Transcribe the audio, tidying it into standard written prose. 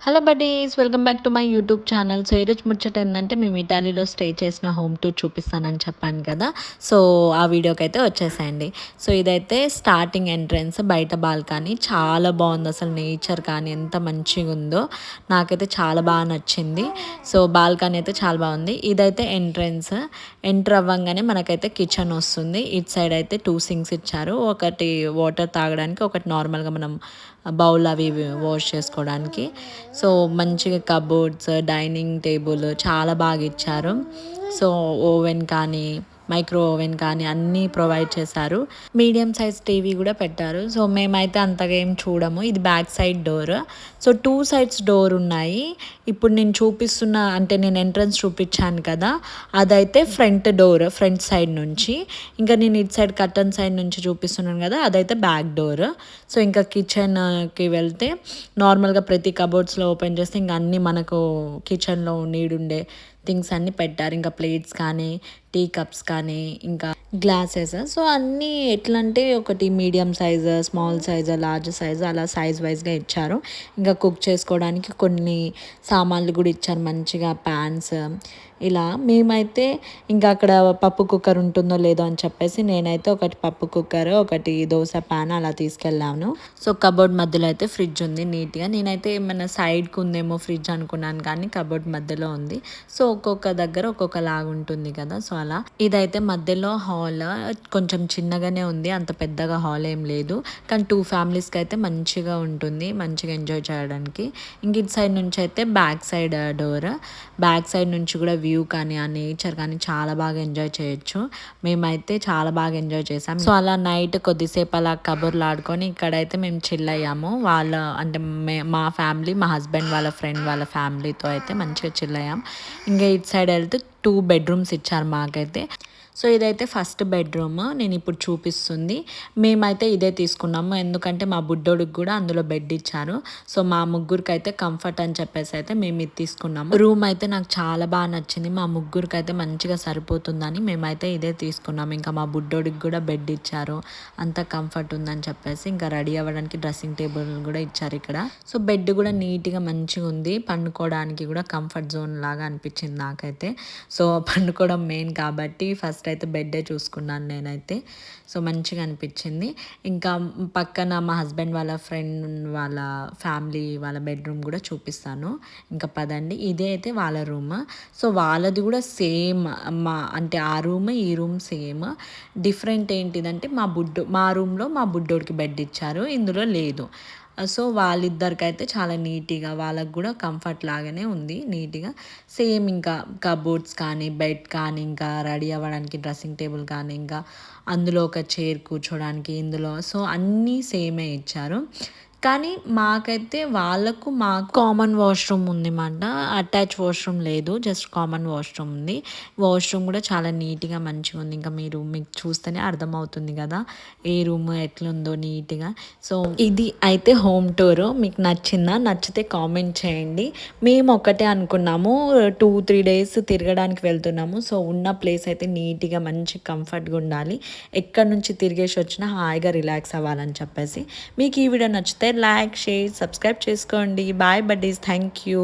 Hello buddies, welcome back to my YouTube channel. So ఈరోజు ముచ్చట ఏంటంటే మేము ఇటాలీలో స్టే చేసిన హోమ్ టూర్ చూపిస్తానని చెప్పాను కదా. సో ఆ వీడియోకి అయితే వచ్చేసాయండి. సో ఇదైతే స్టార్టింగ్ ఎంట్రన్స్, బయట బాల్కనీ చాలా బాగుంది. అసలు నేచర్ కానీ ఎంత మంచిగా ఉందో నాకైతే చాలా బాగా నచ్చింది. సో బాల్కనీ అయితే చాలా బాగుంది. ఇదైతే ఎంట్రన్స్. ఎంటర్ అవ్వగానే మనకైతే కిచెన్ వస్తుంది. ఇటు సైడ్ అయితే 2 సింక్స్ ఇచ్చారు. ఒకటి వాటర్ తాగడానికి, ఒకటి నార్మల్గా మనం బౌల్ అవి వాష్ చేసుకోవడానికి. సో మంచిగా కబోర్డ్స్, డైనింగ్ టేబుల్ చాలా బాగా ఇచ్చారు. సో ఓవెన్ కానీ, మైక్రో ఓవెన్ కానీ అన్నీ ప్రొవైడ్ చేశారు. మీడియం సైజ్ టీవీ కూడా పెట్టారు. సో మేమైతే అంతగా ఏం చూడము. ఇది back side door. So 2 sides door ఉన్నాయి. ఇప్పుడు నేను చూపిస్తున్న, అంటే నేను ఎంట్రన్స్ చూపించాను కదా, అదైతే ఫ్రంట్ డోర్, ఫ్రంట్ సైడ్ నుంచి. ఇంకా నేను ఇటు సైడ్ కర్టన్ సైడ్ నుంచి చూపిస్తున్నాను కదా, అదైతే బ్యాక్ డోర్. సో ఇంకా కిచెన్కి వెళ్తే నార్మల్గా ప్రతి కబోర్డ్స్లో ఓపెన్ చేస్తే ఇంకా అన్నీ మనకు కిచెన్లో నీడుండే థింగ్స్ అన్నీ పెట్టారు. ఇంకా ప్లేట్స్ కానీ, టీ కప్స్ కానీ, ఇంకా గ్లాసెస్. సో అన్నీ ఎట్లా అంటే ఒకటి medium size, small size, large size, అలా సైజ్ వైజ్గా ఇచ్చారు. ఇంకా కుక్ చేసుకోవడానికి కొన్ని సామాన్లు కూడా ఇచ్చారు మంచిగా, ప్యాన్స్. ఇలా మేమైతే ఇంకా అక్కడ పప్పు కుక్కర్ ఉంటుందో లేదో అని చెప్పేసి నేనైతే ఒకటి పప్పు కుక్కర్, ఒకటి దోశ ప్యాన్ అలా తీసుకెళ్ళాను. సో కబోర్డ్ మధ్యలో అయితే ఫ్రిడ్జ్ ఉంది నీట్గా. నేనైతే ఏమైనా సైడ్కి ఉందేమో ఫ్రిడ్జ్ అనుకున్నాను, కానీ కబోర్డ్ మధ్యలో ఉంది. సో ఒక్కొక్క దగ్గర ఒక్కొక్క లాగా ఉంటుంది కదా, సో అలా. ఇదైతే మధ్యలో హాల్, కొంచెం చిన్నగానే ఉంది, అంత పెద్దగా హాల్ ఏం లేదు. కానీ 2 ఫ్యామిలీస్కి అయితే మంచిగా ఉంటుంది, మంచిగా ఎంజాయ్ చేయడానికి. ఇంక ఇటు సైడ్ నుంచి అయితే back side door. Back side నుంచి కూడా వ్యూ కానీ, ఆ నేచర్ కానీ చాలా బాగా ఎంజాయ్ చేయొచ్చు. మేమైతే చాలా బాగా ఎంజాయ్ చేసాం. సో అలా నైట్ కొద్దిసేపు అలా కబుర్లు ఆడుకొని ఇక్కడైతే మేము చిల్ అయ్యాము. అంటే మా ఫ్యామిలీ, మా హస్బెండ్ వాళ్ళ ఫ్రెండ్ వాళ్ళ ఫ్యామిలీతో అయితే మంచిగా చిల్ అయ్యాం. ఇంకా ఇటు సైడ్ వెళ్తే 2 బెడ్రూమ్స్ ఇచ్చారు మాకైతే. సో ఇదైతే ఫస్ట్ బెడ్రూమ్ నేను ఇప్పుడు చూపిస్తుంది. మేమైతే ఇదే తీసుకున్నాము, ఎందుకంటే మా బుడ్డోడికి కూడా అందులో బెడ్ ఇచ్చారు. సో మా ముగ్గురికి అయితే కంఫర్ట్ అని చెప్పేసి అయితే మేము ఇది తీసుకున్నాము. రూమ్ అయితే నాకు చాలా బాగా నచ్చింది. మా ముగ్గురికి అయితే మంచిగా సరిపోతుందని మేమైతే ఇదే తీసుకున్నాము. ఇంకా మా బుడ్డోడికి కూడా బెడ్ ఇచ్చారు, అంత కంఫర్ట్ ఉందని చెప్పేసి. ఇంకా రెడీ అవ్వడానికి డ్రెస్సింగ్ టేబుల్ కూడా ఇచ్చారు ఇక్కడ. సో బెడ్ కూడా నీట్గా మంచిగా ఉంది, పండుకోవడానికి కూడా కంఫర్ట్ జోన్ లాగా అనిపించింది నాకైతే. సో పండుకోవడం మెయిన్ కాబట్టి ఫస్ట్ అయితే బెడ్డే చూసుకున్నాను నేనైతే. సో మంచిగా అనిపించింది. ఇంకా పక్కన మా హస్బెండ్ వాళ్ళ ఫ్రెండ్ వాళ్ళ ఫ్యామిలీ వాళ్ళ బెడ్రూమ్ కూడా చూపిస్తాను. ఇంకా పదండి, ఇదే అయితే వాళ్ళ రూమ్. సో వాళ్ళది కూడా సేమ్, అంటే ఆ రూమ్ ఈ రూమ్ సేమ్. డిఫరెంట్ ఏంటిదంటే మా రూమ్లో మా బుడ్డోడికి బెడ్ ఇచ్చారు, ఇందులో లేదు. సో వాళ్ళిద్దరికైతే చాలా నీట్గా, వాళ్ళకు కూడా కంఫర్ట్ లాగానే ఉంది నీట్గా. సేమ్ ఇంకా కబోర్డ్స్ కానీ, బెడ్ కానీ, ఇంకా రెడీ అవ్వడానికి డ్రెస్సింగ్ టేబుల్ కానీ, ఇంకా అందులో ఒక చైర్ కూర్చోడానికి ఇందులో. సో అన్నీ సేమే ఇచ్చారు. కానీ మాకైతే మాకు కామన్ వాష్రూమ్ ఉందన్నమాట. అటాచ్ వాష్రూమ్ లేదు, జస్ట్ కామన్ వాష్రూమ్ ఉంది. వాష్రూమ్ కూడా చాలా నీట్గా మంచిగా ఉంది. ఇంకా మీకు చూస్తేనే అర్థమవుతుంది కదా ఏ రూమ్ ఎట్లుందో నీట్గా. సో ఇది అయితే హోమ్ టూర్. మీకు నచ్చిందా? నచ్చితే కామెంట్ చేయండి. మేము ఒకటే అనుకున్నాము, 2-3 డేస్ తిరగడానికి వెళ్తున్నాము. సో ఉన్న ప్లేస్ అయితే నీట్గా మంచి కంఫర్ట్గా ఉండాలి, ఎక్కడి నుంచి తిరిగేసి వచ్చినా హాయిగా రిలాక్స్ అవ్వాలని చెప్పేసి. మీకు ఈ వీడియో నచ్చితే లైక్, షేర్, సబ్స్క్రైబ్ చేసుకోండి. Bye buddies, thank you.